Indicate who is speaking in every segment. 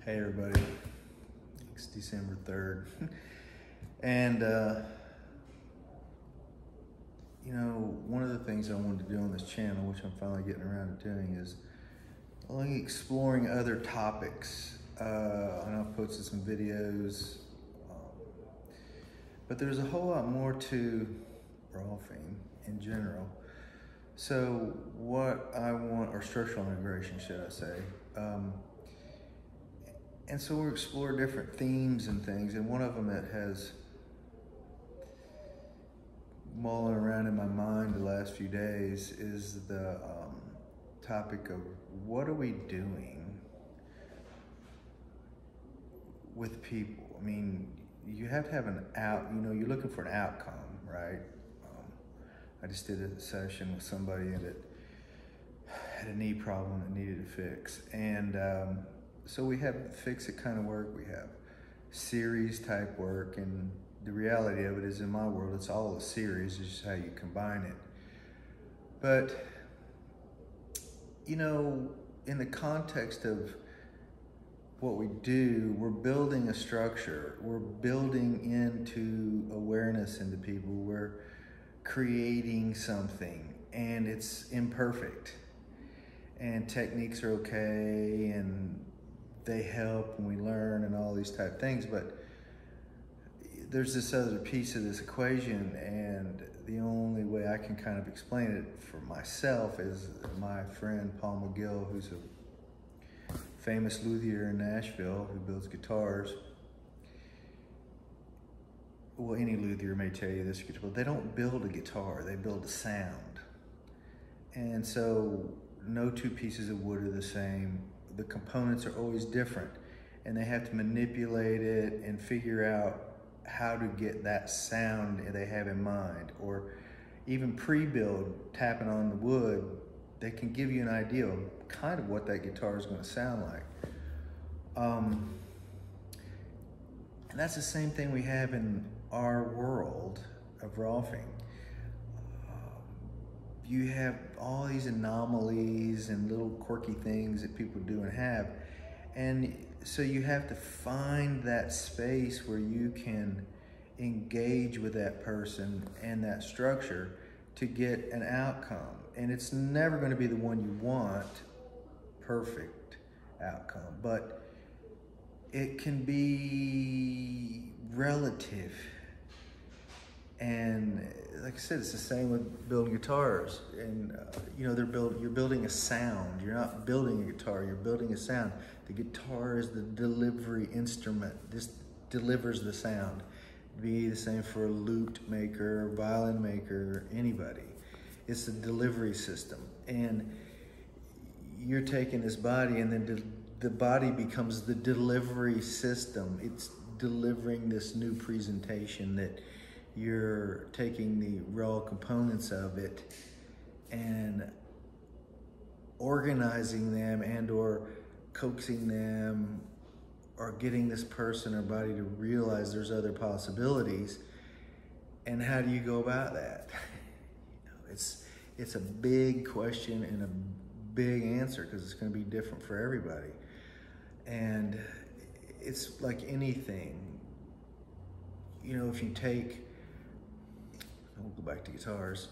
Speaker 1: Hey everybody, it's December 3rd. And one of the things I wanted to do on this channel, which I'm finally getting around to doing, is only exploring other topics. And I've posted some videos, but there's a whole lot more to rolfing in general. So what I want, or structural integration, should I say, and so we'll explore different themes and things, and one of them that has mulling around in my mind the last few days is the topic of what are we doing with people? I mean, you have to have you're looking for an outcome, right? I just did a session with somebody that had a knee problem that needed a fix, and so we have fix-it kind of work, we have series type work, and the reality of it is, in my world, it's all a series, it's just how you combine it. But, in the context of what we do, we're building a structure, we're building into awareness into people, we're creating something, and it's imperfect. And techniques are okay, and they help when we learn and all these type things, but there's this other piece of this equation, and the only way I can kind of explain it for myself is my friend Paul McGill, who's a famous luthier in Nashville who builds guitars. Well, any luthier may tell you this, but they don't build a guitar, they build a sound. And so no two pieces of wood are the same. The components are always different, and they have to manipulate it and figure out how to get that sound they have in mind. Or even pre-build, tapping on the wood, they can give you an idea of kind of what that guitar is going to sound like. And that's the same thing we have in our world of rolfing. You have all these anomalies and little quirky things that people do and have. And so you have to find that space where you can engage with that person and that structure to get an outcome. And it's never going to be the one you want, perfect outcome, but it can be relative. And like I said, it's the same with building guitars. And you're building a sound. You're not building a guitar, you're building a sound. The guitar is the delivery instrument. This delivers the sound. It'd be the same for a lute maker, violin maker, anybody. It's the delivery system. And you're taking this body, and then the body becomes the delivery system. It's delivering this new presentation that you're taking the raw components of it and organizing them and or coaxing them or getting this person or body to realize there's other possibilities. And how do you go about that? It's a big question and a big answer, because it's going to be different for everybody. And it's like anything, if you take, we'll go back to guitars,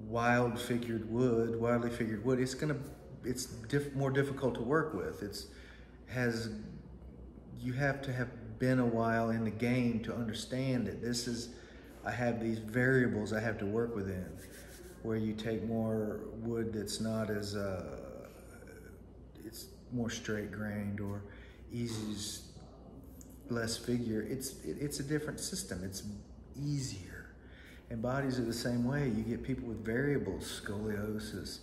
Speaker 1: wildly figured wood, it's more difficult to work with. You have to have been a while in the game to understand it. I have these variables I have to work within, where you take more wood that's not as, it's more straight grained or less figure. It's a different system. It's easier. And bodies are the same way. You get people with variables, scoliosis,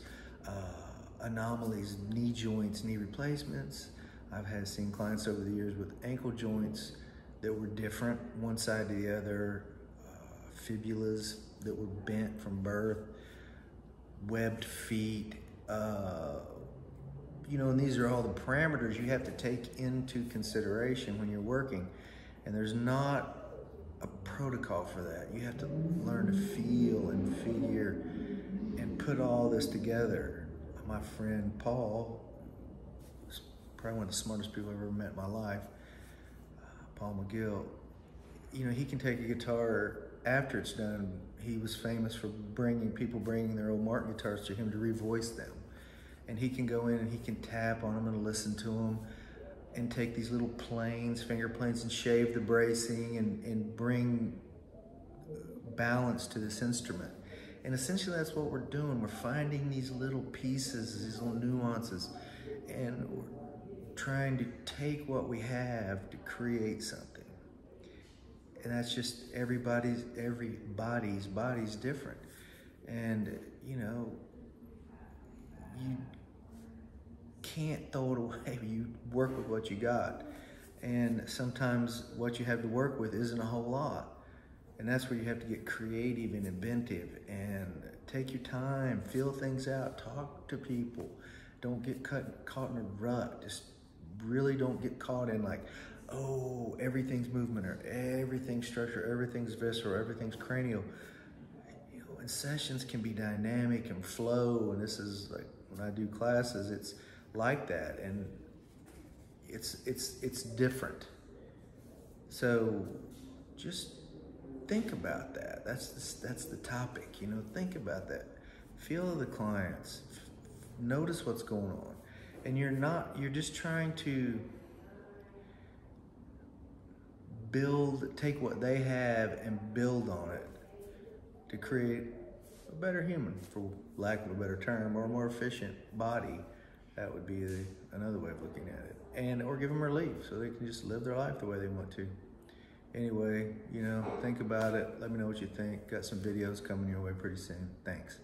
Speaker 1: anomalies, knee joints, knee replacements. I've seen clients over the years with ankle joints that were different, one side to the other, fibulas that were bent from birth, webbed feet, and these are all the parameters you have to take into consideration when you're working. And there's not a protocol for that. You have to learn to feel and figure and put all this together. My friend Paul probably one of the smartest people I've ever met in my life, Paul McGill. You know, he can take a guitar after it's done. He was famous for bringing their old Martin guitars to him to revoice them. And he can go in and he can tap on them and listen to them and take these little planes, finger planes, and shave the bracing and bring balance to this instrument. And essentially that's what we're doing. We're finding these little pieces, these little nuances, and we're trying to take what we have to create something. And that's just everybody's body's different. And you know, you can't throw it away. You work with what you got. And sometimes what you have to work with isn't a whole lot. And that's where you have to get creative and inventive and take your time, feel things out, talk to people. Don't get caught in a rut. Just really don't get caught in like, oh, everything's movement or everything's structure, everything's visceral, everything's cranial. You know, and sessions can be dynamic and flow. And this is like, when I do classes, it's like that. And it's different. So just think about that. That's the topic, you know, think about that. Feel the clients, notice what's going on. And you're just trying to take what they have and build on it to create a better human, for lack of a better term, or a more efficient body. That would be another way of looking at it. Or give them relief so they can just live their life the way they want to. Anyway, you know, think about it. Let me know what you think. Got some videos coming your way pretty soon. Thanks.